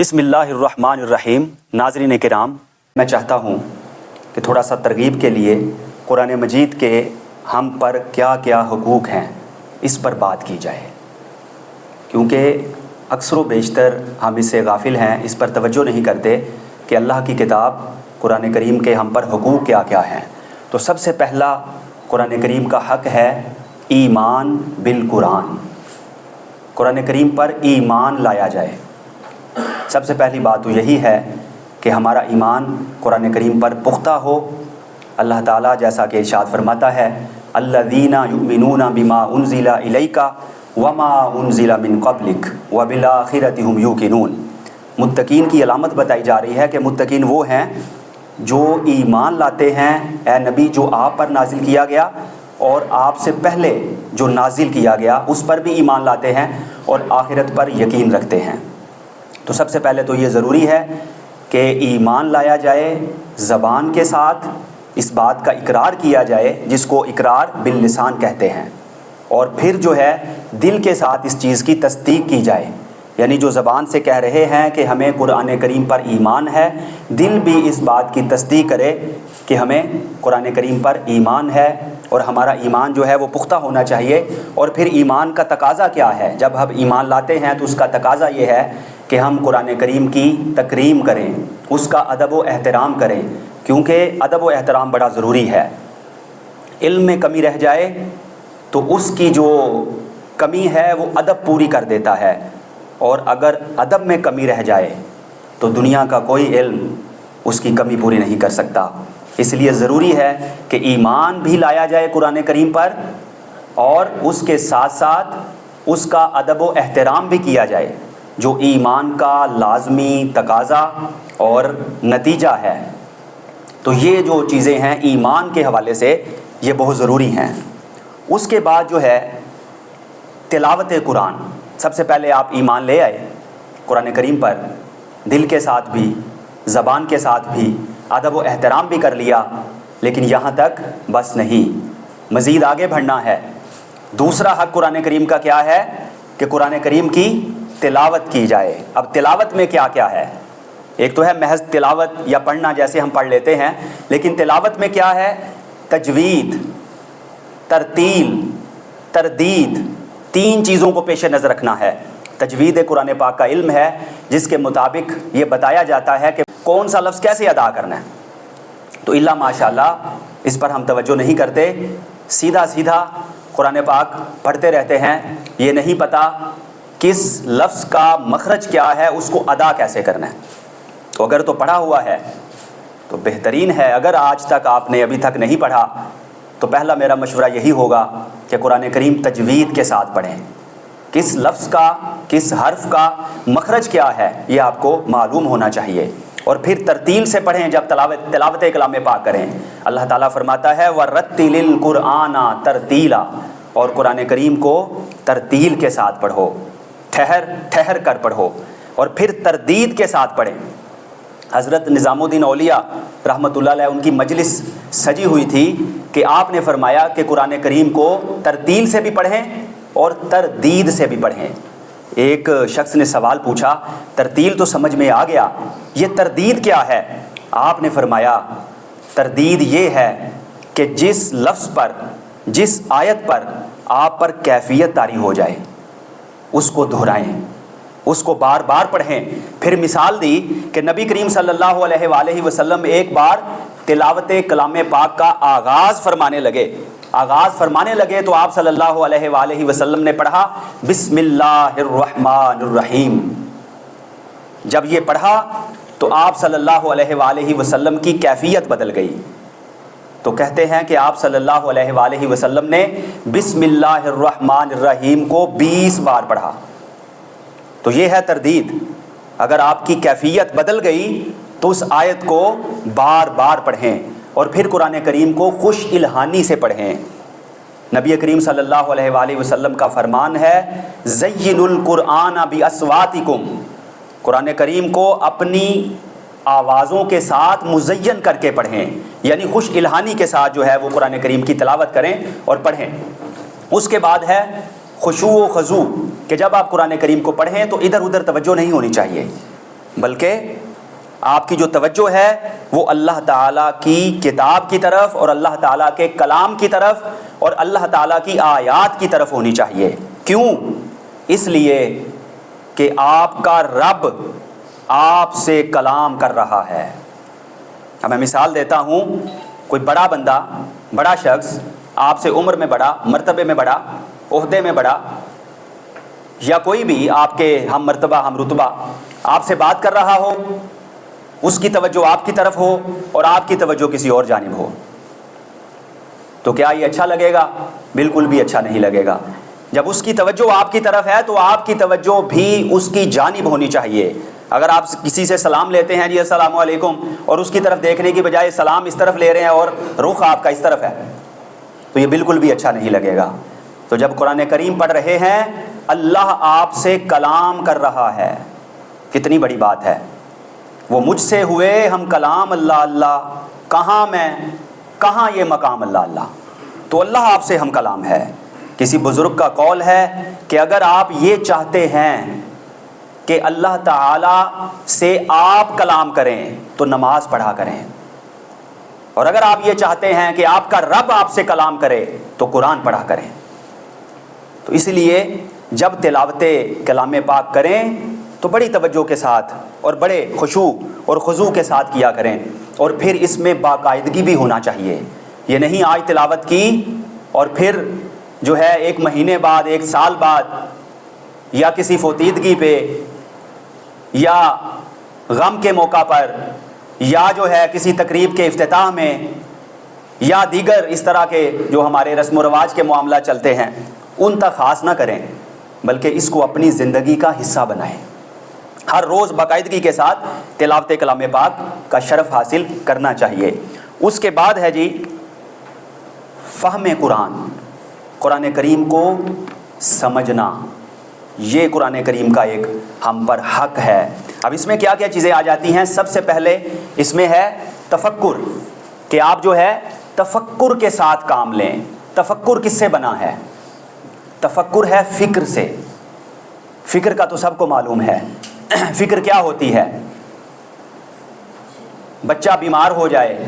بسم اللہ الرحمن الرحیم۔ ناظرین کرام، میں چاہتا ہوں کہ تھوڑا سا ترغیب کے لیے قرآن مجید کے ہم پر کیا کیا حقوق ہیں اس پر بات کی جائے، کیونکہ اکثر و بیشتر ہم اس سے غافل ہیں، اس پر توجہ نہیں کرتے کہ اللہ کی کتاب قرآن کریم کے ہم پر حقوق کیا کیا ہیں۔ تو سب سے پہلا قرآن کریم کا حق ہے ایمان بالقرآن، قرآن کریم پر ایمان لایا جائے۔ سب سے پہلی بات تو یہی ہے کہ ہمارا ایمان قرآن کریم پر پختہ ہو۔ اللہ تعالیٰ جیسا کہ ارشاد فرماتا ہے، الذین یؤمنون بما انزل الیک وما انزل من قبلک وبالآخرۃ ھم یوقنون۔ متقین کی علامت بتائی جا رہی ہے کہ متقین وہ ہیں جو ایمان لاتے ہیں اے نبی جو آپ پر نازل کیا گیا اور آپ سے پہلے جو نازل کیا گیا اس پر بھی ایمان لاتے ہیں اور آخرت پر یقین رکھتے ہیں۔ تو سب سے پہلے تو یہ ضروری ہے کہ ایمان لایا جائے، زبان کے ساتھ اس بات کا اقرار کیا جائے جس کو اقرار باللسان کہتے ہیں، اور پھر جو ہے دل کے ساتھ اس چیز کی تصدیق کی جائے، یعنی جو زبان سے کہہ رہے ہیں کہ ہمیں قرآن کریم پر ایمان ہے، دل بھی اس بات کی تصدیق کرے کہ ہمیں قرآن کریم پر ایمان ہے اور ہمارا ایمان جو ہے وہ پختہ ہونا چاہیے۔ اور پھر ایمان کا تقاضا کیا ہے؟ جب ہم ایمان لاتے ہیں تو اس کا تقاضا یہ ہے کہ ہم قرآن کریم کی تکریم کریں، اس کا ادب و احترام کریں، کیونکہ ادب و احترام بڑا ضروری ہے۔ علم میں کمی رہ جائے تو اس کی جو کمی ہے وہ ادب پوری کر دیتا ہے، اور اگر ادب میں کمی رہ جائے تو دنیا کا کوئی علم اس کی کمی پوری نہیں کر سکتا۔ اس لیے ضروری ہے کہ ایمان بھی لایا جائے قرآن کریم پر، اور اس کے ساتھ ساتھ اس کا ادب و احترام بھی کیا جائے، جو ایمان کا لازمی تقاضا اور نتیجہ ہے۔ تو یہ جو چیزیں ہیں ایمان کے حوالے سے یہ بہت ضروری ہیں۔ اس کے بعد جو ہے تلاوت قرآن، سب سے پہلے آپ ایمان لے آئے قرآن کریم پر، دل کے ساتھ بھی زبان کے ساتھ بھی ادب و احترام بھی کر لیا، لیکن یہاں تک بس نہیں، مزید آگے بڑھنا ہے۔ دوسرا حق قرآن کریم کا کیا ہے کہ قرآن کریم کی تلاوت کی جائے۔ اب تلاوت میں کیا کیا ہے؟ ایک تو ہے محض تلاوت یا پڑھنا جیسے ہم پڑھ لیتے ہیں، لیکن تلاوت میں کیا ہے؟ تجوید، ترتیل، تردید، تین چیزوں کو پیش نظر رکھنا ہے۔ تجوید قرآن پاک کا علم ہے جس کے مطابق یہ بتایا جاتا ہے کہ کون سا لفظ کیسے ادا کرنا ہے۔ تو اللہ ماشاءاللہ اس پر ہم توجہ نہیں کرتے، سیدھا سیدھا قرآن پاک پڑھتے رہتے ہیں، یہ نہیں پتہ کس لفظ کا مخرج کیا ہے، اس کو ادا کیسے کرنا ہے۔ تو اگر تو پڑھا ہوا ہے تو بہترین ہے، اگر آج تک آپ نے ابھی تک نہیں پڑھا تو پہلا میرا مشورہ یہی ہوگا کہ قرآن کریم تجوید کے ساتھ پڑھیں، کس لفظ کا کس حرف کا مخرج کیا ہے یہ آپ کو معلوم ہونا چاہیے، اور پھر ترتیل سے پڑھیں جب تلاوت کلام پاک کریں۔ اللہ تعالیٰ فرماتا ہے وَرَتِّلِ الْقُرْآنَ تَرْتِیلًا، اور قرآن کریم کو ترتیل کے ساتھ پڑھو، ٹھہر کر پڑھو، اور پھر تردید کے ساتھ پڑھیں۔ حضرت نظام الدین اولیاء رحمۃ اللہ علیہ ان کی مجلس سجی ہوئی تھی کہ آپ نے فرمایا کہ قرآن کریم کو ترتیل سے بھی پڑھیں اور تردید سے بھی پڑھیں۔ ایک شخص نے سوال پوچھا، ترتیل تو سمجھ میں آ گیا، یہ تردید کیا ہے؟ آپ نے فرمایا تردید یہ ہے کہ جس لفظ پر جس آیت پر آپ پر کیفیت طاری ہو جائے اس کو دہرائیں، اس کو بار بار پڑھیں۔ پھر مثال دی کہ نبی کریم صلی اللہ علیہ وآلہ وسلم ایک بار تلاوت کلام پاک کا آغاز فرمانے لگے تو آپ صلی اللہ علیہ وآلہ وسلم نے پڑھا بسم اللہ الرحمن الرحیم۔ جب یہ پڑھا تو آپ صلی اللہ علیہ وآلہ وسلم کی کیفیت بدل گئی۔ تو کہتے ہیں کہ آپ صلی اللہ علیہ وآلہ وسلم نے بسم اللہ الرحمن الرحیم کو 20 بار پڑھا۔ تو یہ ہے تردید، اگر آپ کی کیفیت بدل گئی تو اس آیت کو بار بار پڑھیں، اور پھر قرآن کریم کو خوش الہانی سے پڑھیں۔ نبی کریم صلی اللہ علیہ وآلہ وسلم کا فرمان ہے زینوا القرآن باصواتکم، قرآن کریم کو اپنی آوازوں کے ساتھ مزین کر کے پڑھیں، یعنی خوش الہانی کے ساتھ جو ہے وہ قرآن کریم کی تلاوت کریں اور پڑھیں۔ اس کے بعد ہے خشوع و خضوع، کہ جب آپ قرآن کریم کو پڑھیں تو ادھر ادھر توجہ نہیں ہونی چاہیے، بلکہ آپ کی جو توجہ ہے وہ اللہ تعالیٰ کی کتاب کی طرف اور اللہ تعالیٰ کے کلام کی طرف اور اللہ تعالیٰ کی آیات کی طرف ہونی چاہیے۔ کیوں؟ اس لیے کہ آپ کا رب آپ سے کلام کر رہا ہے۔ اب میں مثال دیتا ہوں، کوئی بڑا بندہ، بڑا شخص، آپ سے عمر میں بڑا، مرتبے میں بڑا، عہدے میں بڑا، یا کوئی بھی آپ کے ہم مرتبہ ہم رتبہ آپ سے بات کر رہا ہو، اس کی توجہ آپ کی طرف ہو اور آپ کی توجہ کسی اور جانب ہو، تو کیا یہ اچھا لگے گا؟ بالکل بھی اچھا نہیں لگے گا۔ جب اس کی توجہ آپ کی طرف ہے تو آپ کی توجہ بھی اس کی جانب ہونی چاہیے۔ اگر آپ کسی سے سلام لیتے ہیں، جی السلام علیکم، اور اس کی طرف دیکھنے کی بجائے سلام اس طرف لے رہے ہیں اور رخ آپ کا اس طرف ہے، تو یہ بالکل بھی اچھا نہیں لگے گا۔ تو جب قرآن کریم پڑھ رہے ہیں، اللہ آپ سے کلام کر رہا ہے، کتنی بڑی بات ہے۔ وہ مجھ سے ہوئے ہم کلام اللہ اللہ، کہاں میں، کہاں یہ مقام اللہ اللہ، تو اللہ آپ سے ہم کلام ہے۔ کسی بزرگ کا قول ہے کہ اگر آپ یہ چاہتے ہیں کہ اللہ تعالیٰ سے آپ کلام کریں تو نماز پڑھا کریں، اور اگر آپ یہ چاہتے ہیں کہ آپ کا رب آپ سے کلام کرے تو قرآن پڑھا کریں۔ تو اس لیے جب تلاوت کلام پاک کریں تو بڑی توجہ کے ساتھ اور بڑے خشوع اور خضوع کے ساتھ کیا کریں، اور پھر اس میں باقاعدگی بھی ہونا چاہیے۔ یہ نہیں آج تلاوت کی اور پھر جو ہے ایک مہینے بعد، ایک سال بعد، یا کسی فوتیدگی پہ، یا غم کے موقع پر، یا جو ہے کسی تقریب کے افتتاح میں، یا دیگر اس طرح کے جو ہمارے رسم و رواج کے معاملات چلتے ہیں ان تک خاص نہ کریں، بلکہ اس کو اپنی زندگی کا حصہ بنائیں۔ ہر روز باقاعدگی کے ساتھ تلاوت کلام پاک کا شرف حاصل کرنا چاہیے۔ اس کے بعد ہے جی فہم قرآن، قرآن کریم کو سمجھنا، یہ قرآن کریم کا ایک ہم پر حق ہے۔ اب اس میں کیا کیا چیزیں آ جاتی ہیں؟ سب سے پہلے اس میں ہے تفکر، کہ آپ جو ہے تفکر کے ساتھ کام لیں۔ تفکر کس سے بنا ہے؟ تفکر ہے فکر سے۔ فکر کا تو سب کو معلوم ہے۔ فکر کیا ہوتی ہے؟ بچہ بیمار ہو جائے،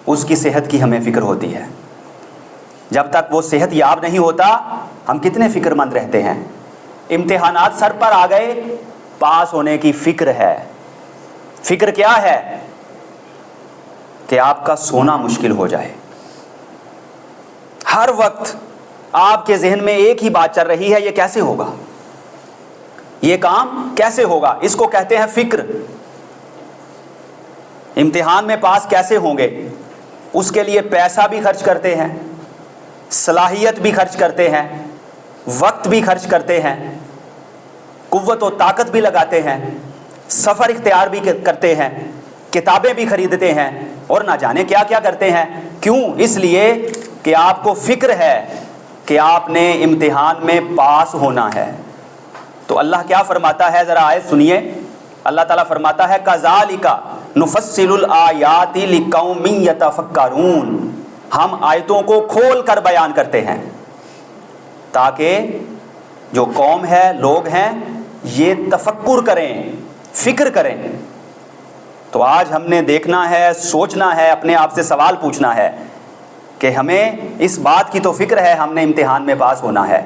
اس کی صحت کی ہمیں فکر ہوتی ہے۔ جب تک وہ صحت یاب نہیں ہوتا ہم کتنے فکر مند رہتے ہیں۔ امتحانات سر پر آ گئے، پاس ہونے کی فکر ہے۔ فکر کیا ہے؟ کہ آپ کا سونا مشکل ہو جائے۔ ہر وقت آپ کے ذہن میں ایک ہی بات چل رہی ہے، یہ کیسے ہوگا، یہ کام کیسے ہوگا، اس کو کہتے ہیں فکر۔ امتحان میں پاس کیسے ہوں گے، اس کے لیے پیسہ بھی خرچ کرتے ہیں، صلاحیت بھی خرچ کرتے ہیں، وقت بھی خرچ کرتے ہیں، قوت و طاقت بھی لگاتے ہیں، سفر اختیار بھی کرتے ہیں، کتابیں بھی خریدتے ہیں، اور نہ جانے کیا کیا کرتے ہیں۔ کیوں؟ اس لیے کہ آپ کو فکر ہے کہ آپ نے امتحان میں پاس ہونا ہے۔ تو اللہ کیا فرماتا ہے، ذرا آیت سنیے۔ اللہ تعالیٰ فرماتا ہے کذالک نفصل الآیات لقوم یتفکرون، ہم آیتوں کو کھول کر بیان کرتے ہیں تاکہ جو قوم ہے، لوگ ہیں، یہ تفکر کریں، فکر کریں۔ تو آج ہم نے دیکھنا ہے، سوچنا ہے، اپنے آپ سے سوال پوچھنا ہے کہ ہمیں اس بات کی تو فکر ہے ہم نے امتحان میں پاس ہونا ہے،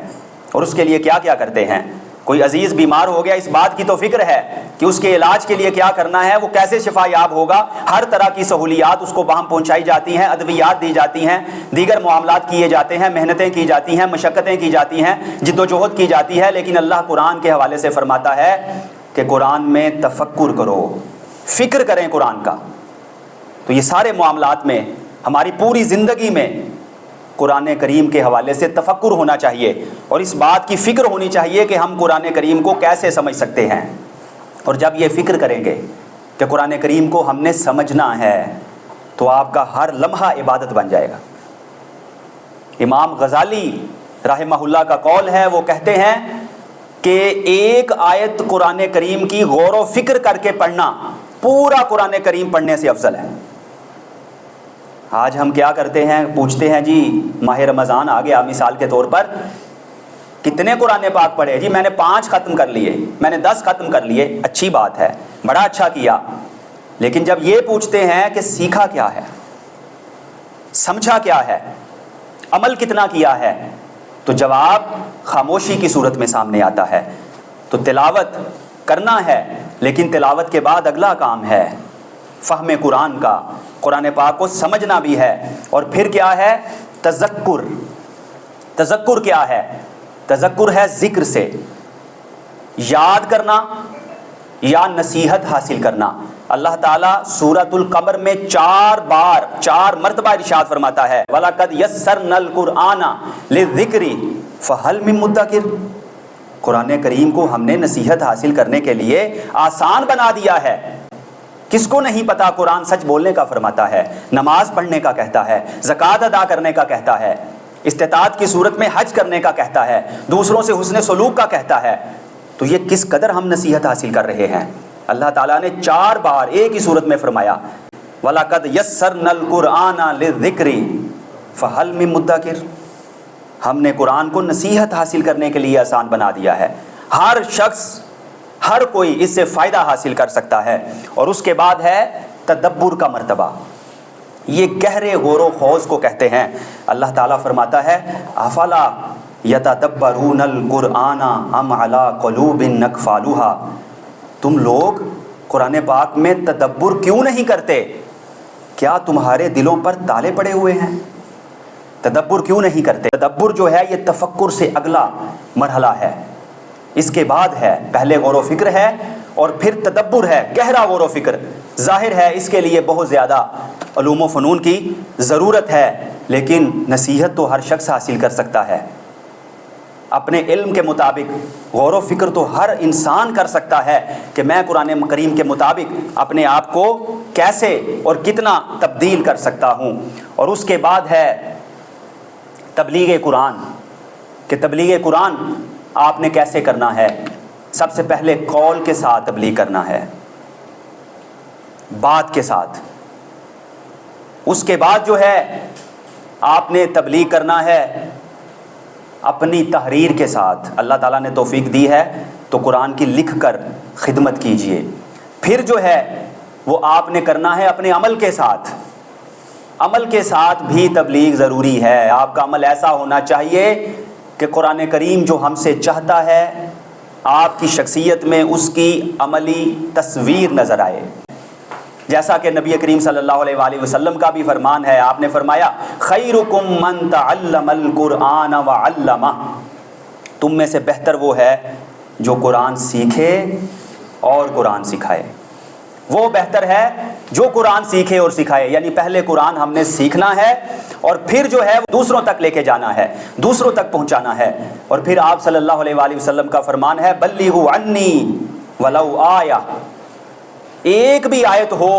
اور اس کے لیے کیا کیا کرتے ہیں۔ کوئی عزیز بیمار ہو گیا، اس بات کی تو فکر ہے کہ اس کے علاج کے لیے کیا کرنا ہے، وہ کیسے شفا یاب ہوگا۔ ہر طرح کی سہولیات اس کو وہاں پہنچائی جاتی ہیں، ادویات دی جاتی ہیں، دیگر معاملات کیے جاتے ہیں، محنتیں کی جاتی ہیں، مشقتیں کی جاتی ہیں، جد و جہد کی جاتی ہے، لیکن اللہ قرآن کے حوالے سے فرماتا ہے کہ قرآن میں تفکر کرو، فکر کریں قرآن کا۔ تو یہ سارے معاملات میں، ہماری پوری زندگی میں قرآن کریم کے حوالے سے تفکر ہونا چاہیے، اور اس بات کی فکر ہونی چاہیے کہ ہم قرآن کریم کو کیسے سمجھ سکتے ہیں۔ اور جب یہ فکر کریں گے کہ قرآن کریم کو ہم نے سمجھنا ہے تو آپ کا ہر لمحہ عبادت بن جائے گا۔ امام غزالی رحمہ اللہ کا قول ہے، وہ کہتے ہیں کہ ایک آیت قرآن کریم کی غور و فکر کر کے پڑھنا پورا قرآن کریم پڑھنے سے افضل ہے۔ آج ہم کیا کرتے ہیں، پوچھتے ہیں جی ماہ رمضان آ گیا مثال کے طور پر، کتنے قرآن پاک پڑھے؟ جی میں نے 5 ختم کر لیے، میں نے 10 ختم کر لیے، اچھی بات ہے، بڑا اچھا کیا، لیکن جب یہ پوچھتے ہیں کہ سیکھا کیا ہے، سمجھا کیا ہے، عمل کتنا کیا ہے، تو جواب خاموشی کی صورت میں سامنے آتا ہے۔ تو تلاوت کرنا ہے، لیکن تلاوت کے بعد اگلا کام ہے فہم قرآن کا، قرآن پاک کو سمجھنا بھی ہے، اور پھر کیا ہے؟ تذکر۔ تذکر کیا ہے؟ تذکر ہے ذکر سے یاد کرنا یا نصیحت حاصل کرنا۔ اللہ تعالیٰ سورۃ القمر میں 4 مرتبہ ارشاد فرماتا ہے وَلَقَدْ يَسَّرْنَا الْقُرْآنَ لِلذِّكْرِ فَهَلْ مِن مُدَّكِرٍ۔ قرآن کریم کو ہم نے نصیحت حاصل کرنے کے لیے آسان بنا دیا ہے۔ کس کو نہیں پتا قرآن سچ بولنے کا فرماتا ہے، نماز پڑھنے کا کہتا ہے، زکوٰۃ ادا کرنے کا کہتا ہے، استطاعت کی صورت میں حج کرنے کا کہتا ہے، دوسروں سے حسن سلوک کا کہتا ہے۔ تو یہ کس قدر ہم نصیحت حاصل کر رہے ہیں؟ اللہ تعالیٰ نے 4 بار ایک ہی صورت میں فرمایا وَلَقَدْ يَسَّرْنَا الْقُرْآنَ لِلذِّكْرِ فَهَلْ مِن مُدَّكِرٍ۔ ہم نے قرآن کو نصیحت حاصل کرنے کے لیے آسان بنا دیا ہے، ہر شخص، ہر کوئی اس سے فائدہ حاصل کر سکتا ہے۔ اور اس کے بعد ہے تدبر کا مرتبہ، یہ گہرے غور و خوض کو کہتے ہیں۔ اللہ تعالیٰ فرماتا ہے افلا یتدبرون القرآن ام علی قلوب اقفالها، تم لوگ قرآن پاک میں تدبر کیوں نہیں کرتے؟ کیا تمہارے دلوں پر تالے پڑے ہوئے ہیں؟ تدبر کیوں نہیں کرتے؟ تدبر جو ہے یہ تفکر سے اگلا مرحلہ ہے، اس کے بعد ہے پہلے غور و فکر ہے اور پھر تدبر ہے، گہرا غور و فکر۔ ظاہر ہے اس کے لیے بہت زیادہ علوم و فنون کی ضرورت ہے، لیکن نصیحت تو ہر شخص حاصل کر سکتا ہے۔ اپنے علم کے مطابق غور و فکر تو ہر انسان کر سکتا ہے کہ میں قرآن کریم کے مطابق اپنے آپ کو کیسے اور کتنا تبدیل کر سکتا ہوں۔ اور اس کے بعد ہے تبلیغ قرآن، کہ تبلیغ قرآن آپ نے کیسے کرنا ہے۔ سب سے پہلے قول کے ساتھ تبلیغ کرنا ہے، بات کے ساتھ۔ اس کے بعد جو ہے آپ نے تبلیغ کرنا ہے اپنی تحریر کے ساتھ۔ اللہ تعالیٰ نے توفیق دی ہے تو قرآن کی لکھ کر خدمت کیجئے۔ پھر جو ہے وہ آپ نے کرنا ہے اپنے عمل کے ساتھ۔ عمل کے ساتھ بھی تبلیغ ضروری ہے۔ آپ کا عمل ایسا ہونا چاہیے کہ قرآن کریم جو ہم سے چاہتا ہے آپ کی شخصیت میں اس کی عملی تصویر نظر آئے۔ جیسا کہ نبی کریم صلی اللہ علیہ وآلہ وسلم کا بھی فرمان ہے، آپ نے فرمایا خیرکم من تعلم القرآن وعلمہ، تم میں سے بہتر وہ ہے جو قرآن سیکھے اور قرآن سکھائے۔ وہ بہتر ہے جو قرآن سیکھے اور سکھائے، یعنی پہلے قرآن ہم نے سیکھنا ہے اور پھر جو ہے دوسروں تک لے کے جانا ہے، دوسروں تک پہنچانا ہے۔ اور پھر آپ صلی اللہ علیہ وآلہ وسلم کا فرمان ہے بلیغوا عنی ولو آیہ، ایک بھی آیت ہو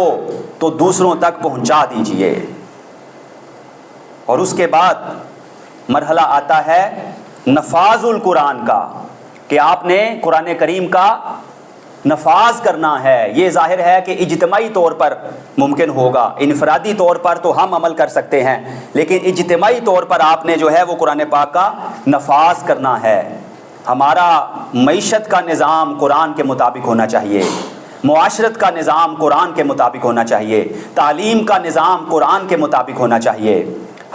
تو دوسروں تک پہنچا دیجئے۔ اور اس کے بعد مرحلہ آتا ہے نفاذ القرآن کا، کہ آپ نے قرآن کریم کا نفاذ کرنا ہے۔ یہ ظاہر ہے کہ اجتماعی طور پر ممکن ہوگا، انفرادی طور پر تو ہم عمل کر سکتے ہیں، لیکن اجتماعی طور پر آپ نے جو ہے وہ قرآن پاک کا نفاذ کرنا ہے۔ ہمارا معیشت کا نظام قرآن کے مطابق ہونا چاہیے، معاشرت کا نظام قرآن کے مطابق ہونا چاہیے، تعلیم کا نظام قرآن کے مطابق ہونا چاہیے،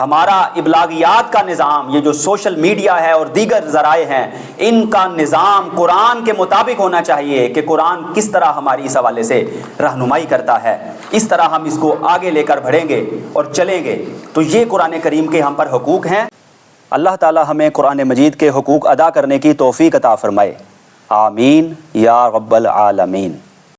ہمارا ابلاغیات کا نظام، یہ جو سوشل میڈیا ہے اور دیگر ذرائع ہیں، ان کا نظام قرآن کے مطابق ہونا چاہیے کہ قرآن کس طرح ہماری اس حوالے سے رہنمائی کرتا ہے، اس طرح ہم اس کو آگے لے کر بڑھیں گے اور چلیں گے۔ تو یہ قرآن کریم کے ہم پر حقوق ہیں۔ اللہ تعالی ہمیں قرآن مجید کے حقوق ادا کرنے کی توفیق عطا فرمائے، آمین یا رب العالمین۔